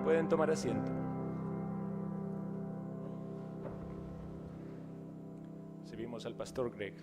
Pueden tomar asiento. Servimos al pastor Greg.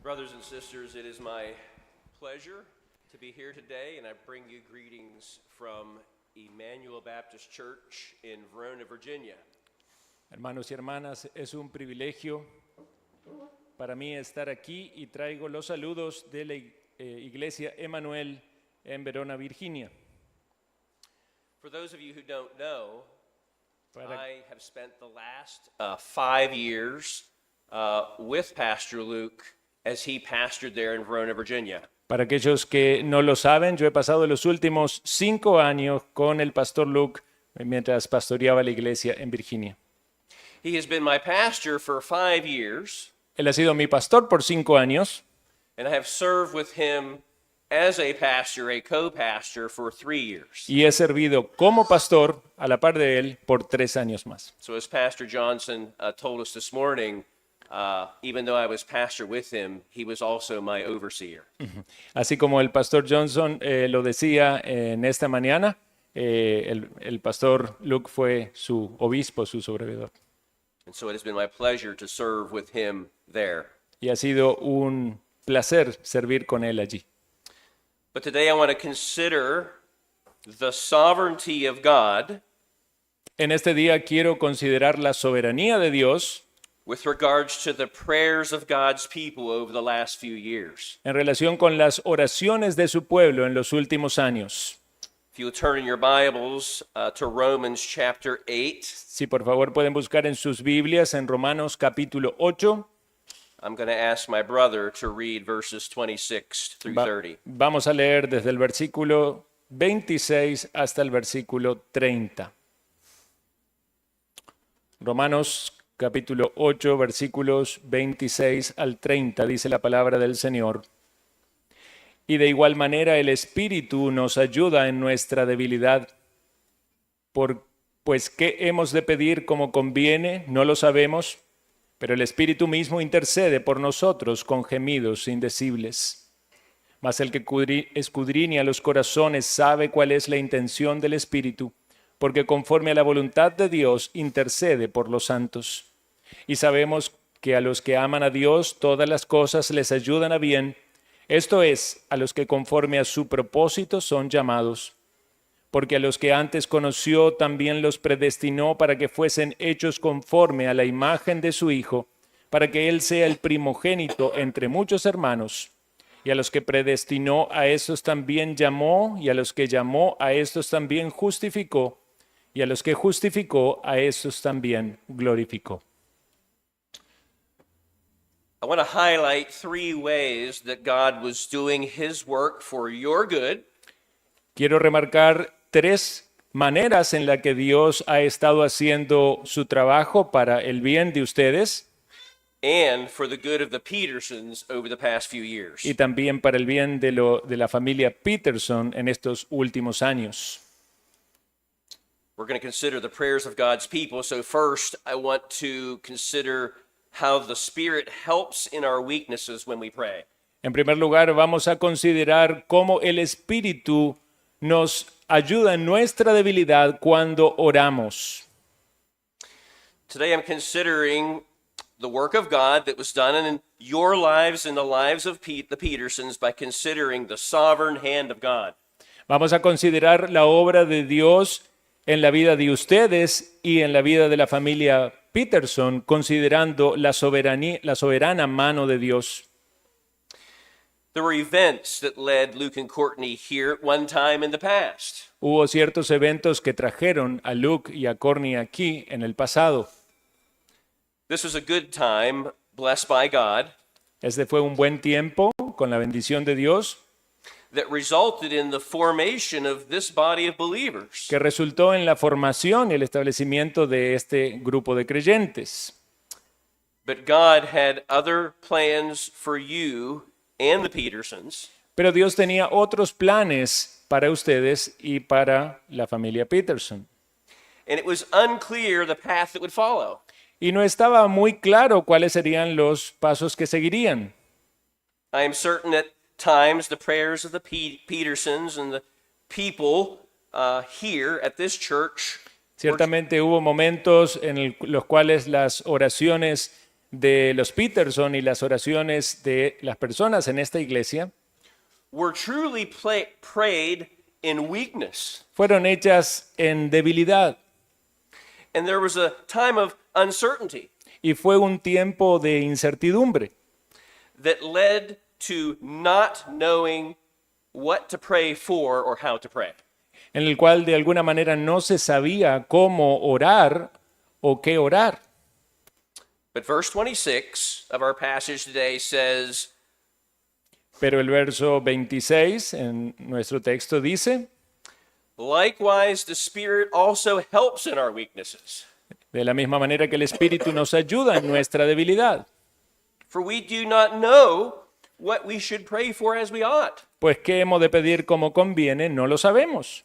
Brothers and sisters, it is my pleasure to be here today, and I bring you greetings from Emmanuel Baptist Church in Verona, Virginia. Hermanos y hermanas, es un privilegio para mí estar aquí y traigo los saludos de la Iglesia Emmanuel en Verona, Virginia. For those of you who don't know, Para- I have spent the last 5 years with Pastor Luke as he pastored there in Verona, Virginia. Para aquellos que no lo saben, yo he pasado los últimos 5 años con el pastor Luke mientras pastoreaba la iglesia en Virginia. He has been my pastor for 5 years, Él ha sido mi pastor por 5 años and I have served with him as a pastor, a co-pastor, for 3 years. y he servido como pastor a la par de él por 3 años más. So as Pastor Johnson told us this morning, even though I was pastor with him, he was also my overseer. Así como el pastor Johnson lo decía en esta mañana, el pastor Luke fue su obispo, su sobrevedor. And so it has been my pleasure to serve with him there. Y ha sido un placer servir con él allí. But today I want to consider the sovereignty of God En este día quiero considerar la soberanía de Dios with regards to the prayers of God's people over the last few years. en relación con las oraciones de su pueblo en los últimos años. If you'll turn in your Bibles to Romans chapter 8, Si por favor pueden buscar en sus Biblias en Romanos capítulo 8, I'm going to ask my brother to read verses 26 through 30. vamos a leer desde el versículo 26 hasta el versículo 30. Romanos capítulo 8, versículos 26 al 30, dice la palabra del Señor. Y de igual manera el Espíritu nos ayuda en nuestra debilidad. Pues ¿qué hemos de pedir como conviene? No lo sabemos, pero el Espíritu mismo intercede por nosotros con gemidos indecibles. Mas el que escudriña los corazones sabe cuál es la intención del Espíritu, porque conforme a la voluntad de Dios intercede por los santos. Y sabemos que a los que aman a Dios todas las cosas les ayudan a bien, esto es, a los que conforme a su propósito son llamados. Porque a los que antes conoció también los predestinó para que fuesen hechos conforme a la imagen de su Hijo, para que Él sea el primogénito entre muchos hermanos. Y a los que predestinó a estos también llamó, y a los que llamó a estos también justificó, y a los que justificó a estos también glorificó. I want to highlight 3 ways that God was doing his work for your good, Quiero remarcar 3 maneras en las que Dios ha estado haciendo su trabajo para el bien de ustedes and for the good of the Petersons over the past few years. y también para el bien de la familia Peterson en estos últimos años. We're going to consider the prayers of God's people. So first, I want to consider how the Spirit helps in our weaknesses when we pray. En primer lugar, vamos a considerar cómo el Espíritu nos ayuda en nuestra debilidad cuando oramos. Today I'm considering the work of God that was done in your lives and the lives of the Petersons by considering the sovereign hand of God. Vamos a considerar la obra de Dios en la vida de ustedes y en la vida de la familia Peterson, considerando la soberana mano de Dios. There were events that led Luke and Courtney here at one time in the past. Hubo ciertos eventos que trajeron a Luke y a Courtney aquí en el pasado. This was a good time, blessed by God. Este fue un buen tiempo con la bendición de Dios. that resulted in the formation of this body of believers. que resultó en la formación y el establecimiento de este grupo de creyentes. But God had other plans for you and the Petersons. Pero Dios tenía otros planes para ustedes y para la familia Peterson. And it was unclear the path that would follow. Y no estaba muy claro cuáles serían los pasos que seguirían. I am certain at times the prayers of the Petersons and the people here at this church Ciertamente hubo momentos en los cuales las oraciones de los Peterson y las oraciones de las personas en esta iglesia were truly prayed in weakness. fueron hechas en debilidad. And there was a time of uncertainty Y fue un tiempo de incertidumbre that led to not knowing what to pray for or how to pray. en el cual de alguna manera no se sabía cómo orar o qué orar. But verse 26 of our passage today says, Pero el verso 26 en nuestro texto dice, likewise the Spirit also helps in our weaknesses. de la misma manera que el Espíritu nos ayuda en nuestra debilidad. For we do not know what we should pray for as we ought. Pues qué hemos de pedir como conviene, no lo sabemos.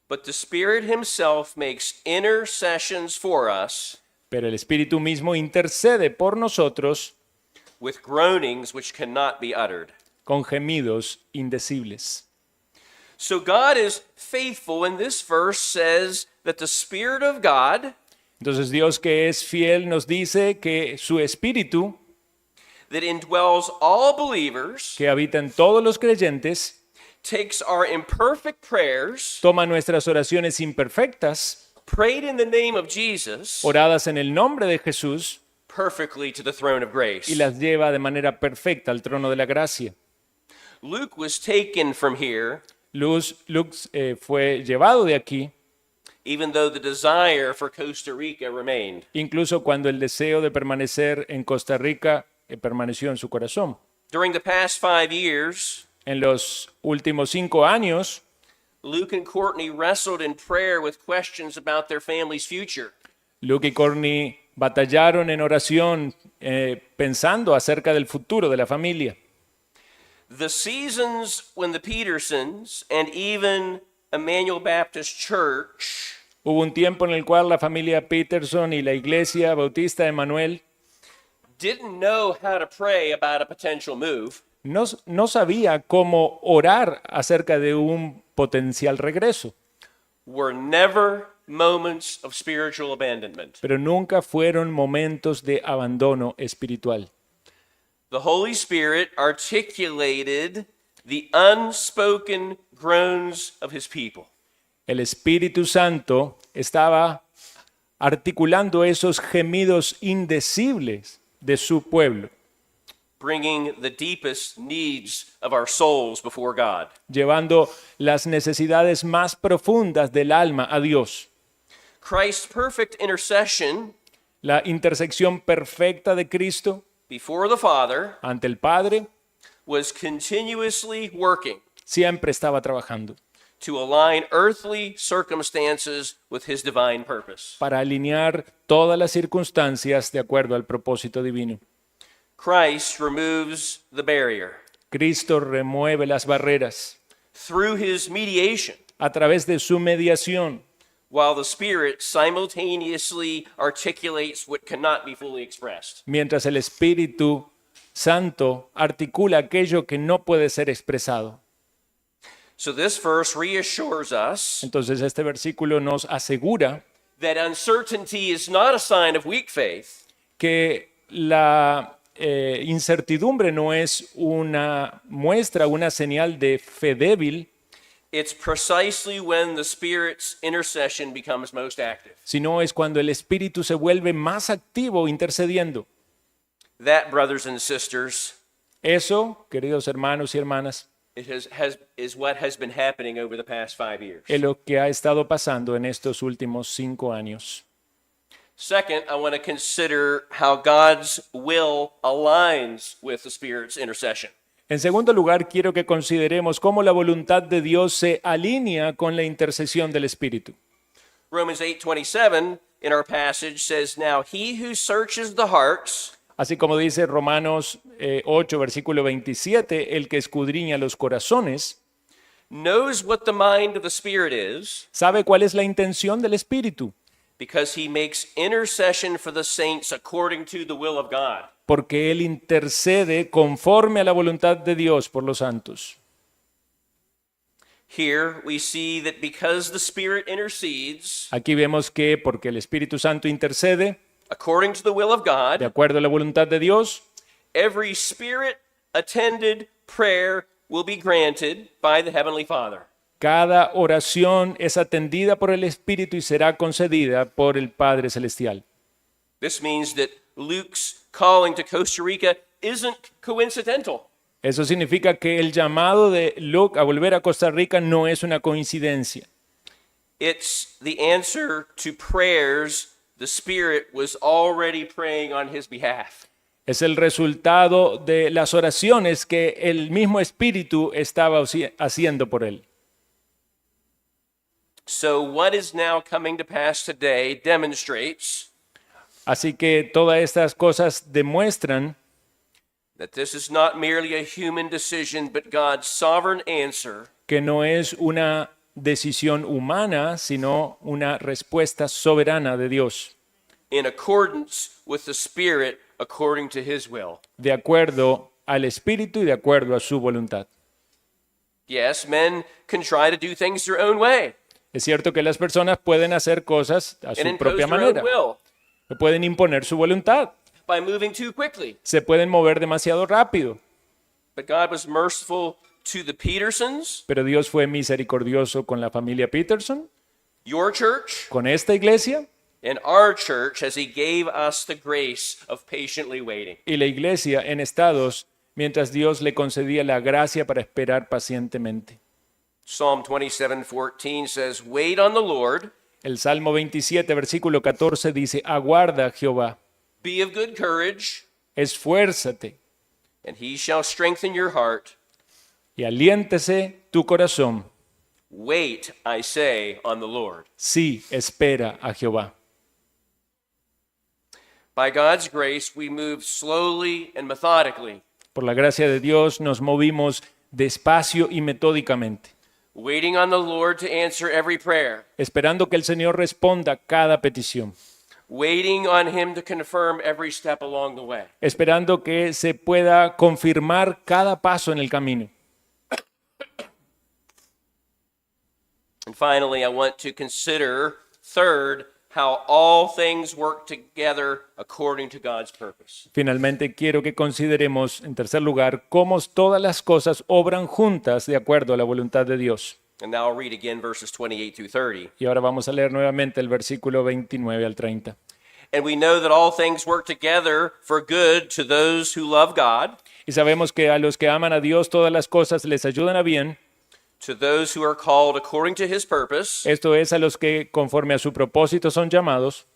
But the Spirit himself makes intercessions for us Pero el Espíritu mismo intercede por nosotros with groanings which cannot be uttered. con gemidos indecibles. So God is faithful, and this verse says that the Spirit of God Entonces Dios, que es fiel, nos dice que su Espíritu, that indwells all believers, que habita en todos los creyentes, takes our imperfect prayers, toma nuestras oraciones imperfectas, prayed in the name of Jesus, oradas en el nombre de Jesús, perfectly to the throne of grace. y las lleva de manera perfecta al trono de la gracia. Luke was taken from here, Luke fue llevado de aquí, even though the desire for Costa Rica remained. incluso cuando el deseo de permanecer en Costa Rica permaneció en su corazón. During the past 5 years, En los últimos 5 años, Luke and Courtney wrestled in prayer with questions about their family's future. Luke y Courtney batallaron en oración pensando acerca del futuro de la familia. The seasons when the Petersons and even Emmanuel Baptist Church Hubo un tiempo en el cual la familia Peterson y la iglesia bautista de Manuel didn't know how to pray about a potential move, no sabía cómo orar acerca de un potencial regreso, were never moments of spiritual abandonment. pero nunca fueron momentos de abandono espiritual. The Holy Spirit articulated the unspoken groans of his people. El Espíritu Santo estaba articulando esos gemidos indecibles de su pueblo, Bringing the deepest needs of our souls before God. llevando las necesidades más profundas del alma a Dios. Christ's perfect intercession La intersección perfecta de Cristo before the Father ante el Padre was continuously working siempre estaba trabajando to align earthly circumstances with his divine purpose. para alinear todas las circunstancias de acuerdo al propósito divino. Christ removes the barrier Cristo remueve las barreras through his mediation, a través de su mediación, while the Spirit simultaneously articulates what cannot be fully expressed. mientras el Espíritu Santo articula aquello que no puede ser expresado. So this verse reassures us Entonces este versículo nos asegura that uncertainty is not a sign of weak faith, que la incertidumbre no es una muestra, una señal de fe débil, it's precisely when the Spirit's intercession becomes most active. sino es cuando el Espíritu se vuelve más activo intercediendo. That, brothers and sisters, Eso, queridos hermanos y hermanas, is what has been happening over the past 5 years. es lo que ha estado pasando en estos últimos 5 años. Second, I want to consider how God's will aligns with the Spirit's intercession. En segundo lugar, quiero que consideremos cómo la voluntad de Dios se alinea con la intercesión del Espíritu. Romans 8:27 in our passage says, "Now he who searches the hearts Así como dice Romanos 8, versículo 27, el que escudriña los corazones, knows what the mind of the Spirit is, sabe cuál es la intención del Espíritu, because he makes intercession for the saints according to the will of God." porque Él intercede conforme a la voluntad de Dios por los santos. Here we see that because the Spirit intercedes Aquí vemos que porque el Espíritu Santo intercede, according to the will of de God, acuerdo a la voluntad de Dios, every Spirit-attended prayer will be granted by the Heavenly Father. cada oración es atendida por el Espíritu y será concedida por el Padre Celestial. This means that Luke's calling to Costa Rica isn't coincidental. Eso significa que el llamado de Luke a volver a Costa Rica no es una coincidencia. It's the answer to prayers the Spirit was already praying on his behalf. Es el resultado de las oraciones que el mismo Espíritu estaba haciendo por él. So what is now coming to pass today demonstrates Así que todas estas cosas demuestran that this is not merely a human decision, but God's sovereign answer que no es una decisión humana, sino una respuesta soberana de Dios, in accordance with the Spirit according to his will. de acuerdo al Espíritu y de acuerdo a su voluntad. Yes, men can try to do things their own way Es cierto que las personas pueden hacer cosas a and su impose propia their own manera, will pueden imponer su voluntad, by moving too quickly. se pueden mover demasiado rápido, But God was merciful to the Petersons, pero Dios fue misericordioso con la familia Peterson, your church, con esta iglesia and our church as he gave us the grace of patiently waiting. y la iglesia en estados mientras Dios le concedía la gracia para esperar pacientemente. Psalm 27:14 says, "Wait on the Lord, El Salmo 27, versículo 14 dice, aguarda Jehová, be of good courage, esfuérzate and he shall strengthen your heart. y aliéntese tu corazón. Wait, I say, on the Lord." Sí, espera a Jehová. By God's grace, we move slowly and methodically, Por la gracia de Dios nos movimos despacio y metódicamente, waiting on the Lord to answer every prayer, esperando que el Señor responda cada petición, waiting on him to confirm every step along the way. esperando que se pueda confirmar cada paso en el camino. And finally, I want to consider, third, how all things work together according to God's purpose. Finalmente, quiero que consideremos, en tercer lugar, cómo todas las cosas obran juntas de acuerdo a la voluntad de Dios. And now I'll read again verses 28 through 30. Y ahora vamos a leer nuevamente el versículo 29 al 30. "And we know that all things work together for good to those who love God, Y sabemos que a los que aman a Dios todas las cosas les ayudan a bien, to those who are called according to his purpose, esto es, a los que conforme a su propósito son llamados,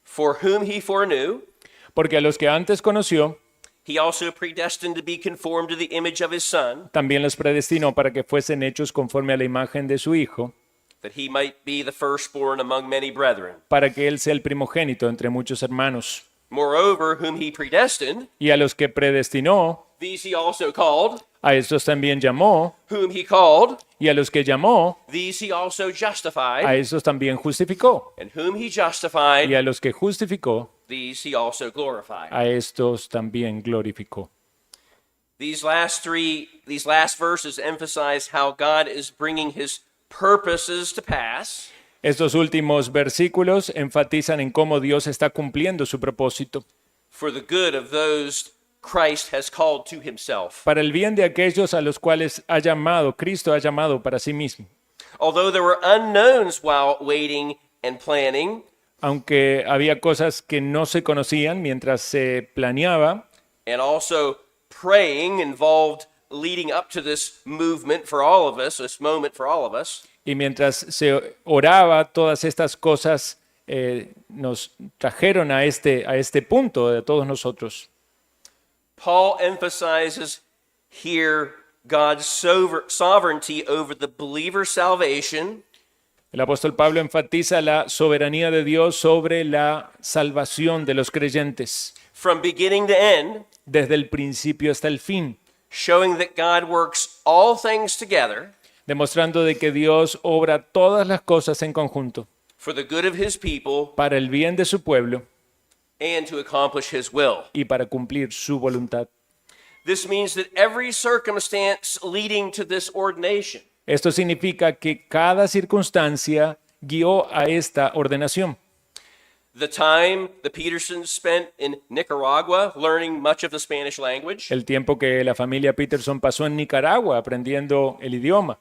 for whom he foreknew, porque a los que antes conoció, he also predestined to be conformed to the image of his Son, también los predestinó para que fuesen hechos conforme a la imagen de su Hijo, that he might be the firstborn among many brethren. para que Él sea el primogénito entre muchos hermanos. Moreover, whom he predestined, Y a los que predestinó, these he also called. a estos también llamó, Whom he called, y a los que llamó, these he also a justified. estos también justificó, And whom he y justified, a los que justificó, these he also glorified. a estos también glorificó. These last verses emphasize how God is bringing his purposes to pass, Estos últimos versículos enfatizan en cómo Dios está cumpliendo su propósito for the good of those Christ has called to himself. para el bien de aquellos a los cuales ha llamado, Cristo ha llamado para sí mismo. Although there were unknowns while waiting and planning, Aunque había cosas que no se conocían mientras se planeaba, and also praying involved leading up to this movement for all of us, this moment for all of us, y mientras se oraba, todas estas cosas nos trajeron a este punto de todos nosotros. Paul emphasizes hear God's sovereignty over the believer's salvation, El apóstol Pablo enfatiza la soberanía de Dios sobre la salvación de los creyentes, from beginning to end, desde el principio hasta el fin, showing that God works all things together demostrando de que Dios obra todas las cosas en conjunto for the good of his people para el bien de su pueblo and to accomplish his will. y para cumplir su voluntad. This means that every circumstance leading to this ordination, Esto significa que cada circunstancia guió a esta ordenación. the time the Petersons spent in Nicaragua learning much of the Spanish language, El tiempo que la familia Peterson pasó en Nicaragua aprendiendo el idioma,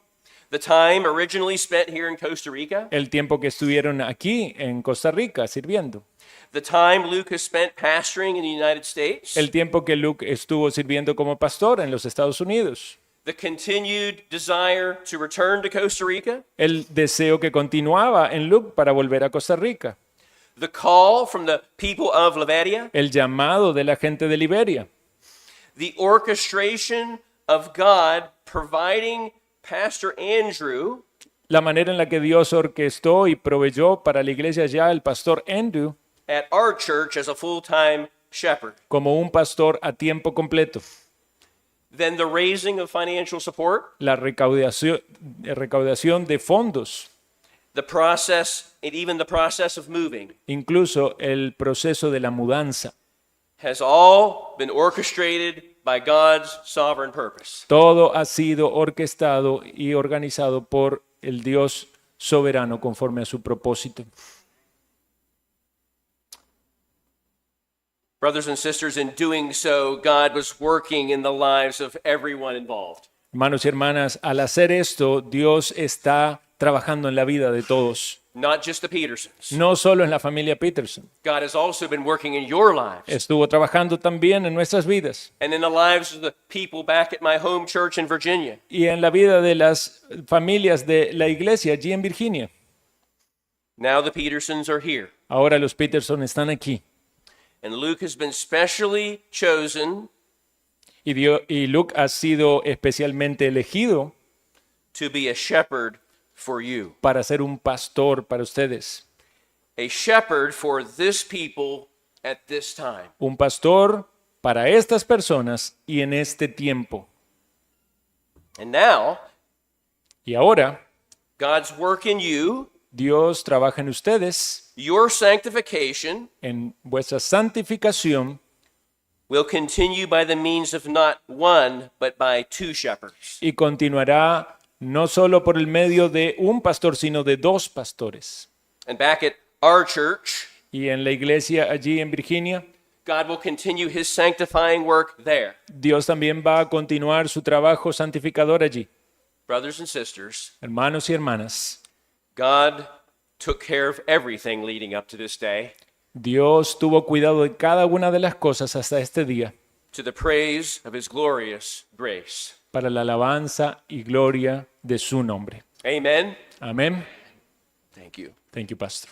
the time originally spent here in Costa Rica, el tiempo que estuvieron aquí en Costa Rica sirviendo, the time Luke has spent pastoring in the United States, el tiempo que Luke estuvo sirviendo como pastor en los Estados Unidos, the continued desire to return to Costa Rica, el deseo que continuaba en Luke para volver a Costa Rica, the call from the people of Liberia, el llamado de la gente de Liberia, the orchestration of God providing Pastor Andrew la manera en la que Dios orquestó y proveyó para la iglesia ya el pastor Andrew at our church as a full-time shepherd. como un pastor a tiempo completo, Then the raising of financial support, la recaudación de fondos, the process, and even the process of moving incluso el proceso de la mudanza. has all been orchestrated by God's sovereign purpose. Todo ha sido orquestado y organizado por el Dios soberano conforme a su propósito. Brothers and sisters, in doing so, God was working in the lives of everyone involved. Hermanos y hermanas, al hacer esto, Dios está trabajando en la vida de todos, Not just the Petersons. no solo en la familia Peterson. God has also been working in your lives Estuvo trabajando también en nuestras vidas and in the lives of the people back at my home church in Virginia. y en la vida de las familias de la iglesia allí en Virginia. Now the Petersons are here, Ahora los Peterson están aquí and Luke has been specially chosen y Luke ha sido especialmente elegido to be a shepherd for you, para ser un pastor para ustedes. a shepherd for this people at this time. Un pastor para estas personas y en este tiempo. And now, Y ahora, God's work in you, Dios trabaja en ustedes, your sanctification, en vuestra santificación, will continue by the means of not one, but by two shepherds. y continuará no solo por el medio de un pastor, sino de dos pastores. And back at our church, Y en la iglesia allí en Virginia, God will continue his sanctifying work there. Dios también va a continuar su trabajo santificador allí. Brothers and sisters, Hermanos y hermanas, God took care of everything leading up to this day, Dios tuvo cuidado de cada una de las cosas hasta este día, to the praise of his glorious grace. para la alabanza y gloria de su nombre. Amen. Amén. Thank you. Thank you, Pastor.